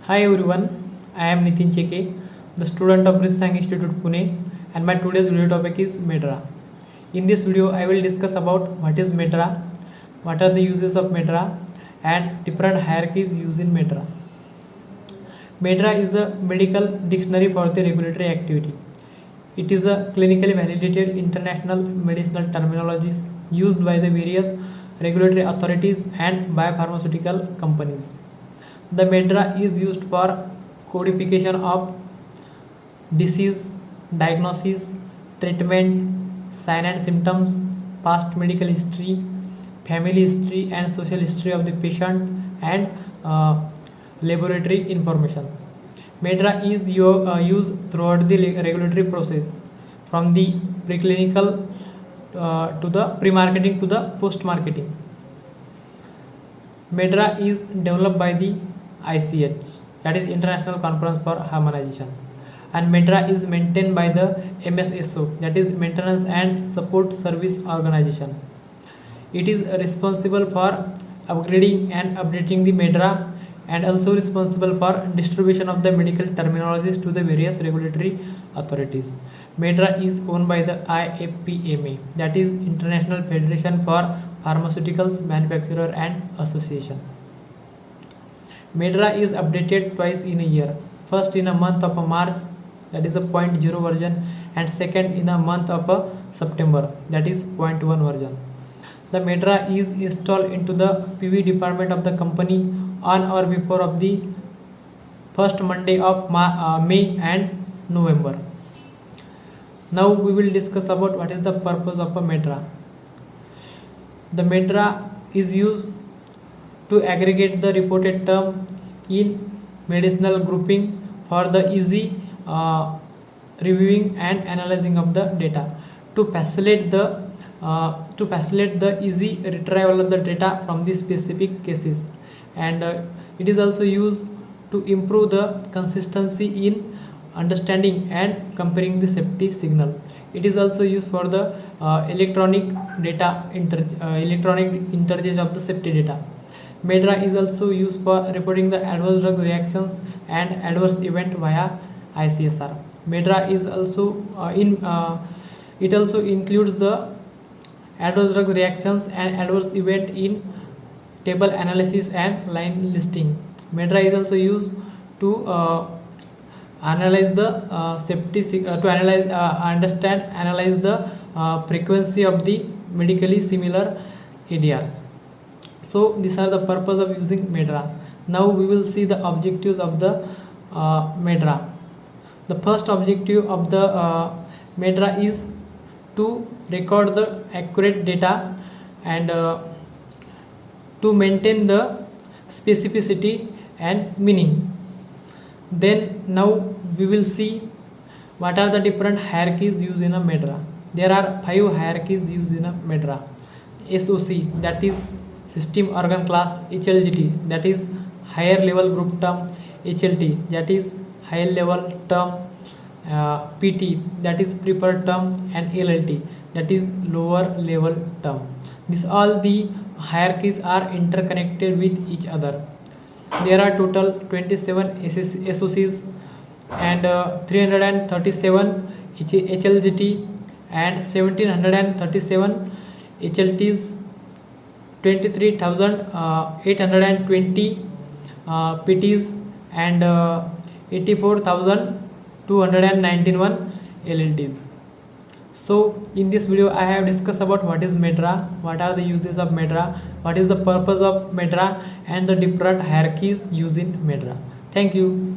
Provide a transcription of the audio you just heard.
Hi everyone, I am Nitin Cheke, the student of Brisang Institute Pune, and my today's video topic is Medra. In this video, I will discuss about what is Medra, what are the uses of Medra, and different hierarchies used in Medra. Medra is a medical dictionary for the regulatory activity. It is a clinically validated international medicinal terminologies used by the various regulatory authorities and biopharmaceutical companies. The Medra is used for codification of disease, diagnosis, treatment, sign and symptoms, past medical history, family history, and social history of the patient, and uh, laboratory information. Medra is used throughout the regulatory process, from the preclinical to the pre-marketing to the post-marketing. Medra is developed by the ICH, that is International Conference for Harmonization, and Medra is maintained by the MSSO, that is Maintenance and Support Service Organization. It is responsible for upgrading and updating the Medra, and also responsible for distribution of the medical terminologies to the various regulatory authorities. Medra is owned by the IFPMA, that is International Federation for Pharmaceuticals Manufacturer and Association. Medra is updated twice in a year. First in a month of March, that is a 0.0 version, and second in a month of September, that is 0.1 version. The Medra is installed into the PV department of the company on or before of the first Monday of May and November. Now we will discuss about what is the purpose of a Medra. The Medra is used to aggregate the reported term in medicinal grouping for the easy reviewing and analyzing of the data, to facilitate the easy retrieval of the data from the specific cases, and it is also used to improve the consistency in understanding and comparing the safety signal. It is also used for the electronic interchange of the safety data. Medra is also used for reporting the adverse drug reactions and adverse event via ICSR. Medra is also it also includes the adverse drug reactions and adverse event in table analysis and line listing. Medra is also used to analyze the analyze the frequency of the medically similar ADRs. So these are the purpose of using Medra. Now we will see the objectives of the Medra. The first objective of the Medra is to record the accurate data and to maintain the specificity and meaning. Then now we will see what are the different hierarchies used in a Medra. There are 5 hierarchies used in a Medra. SOC, that is System Organ Class. HLGT, that is Higher Level Group Term. HLT, that is Higher Level Term. PT, that is Preferred Term, and LLT, that is Lower Level Term. These all the hierarchies are interconnected with each other. There are total 27 SOCs and 337 HLGT and 1737 HLTs, 23,820 PTs, and 84,291 LLTs. So in this video I have discussed about what is Medra, what are the uses of Medra, what is the purpose of Medra, and the different hierarchies used in Medra. Thank you.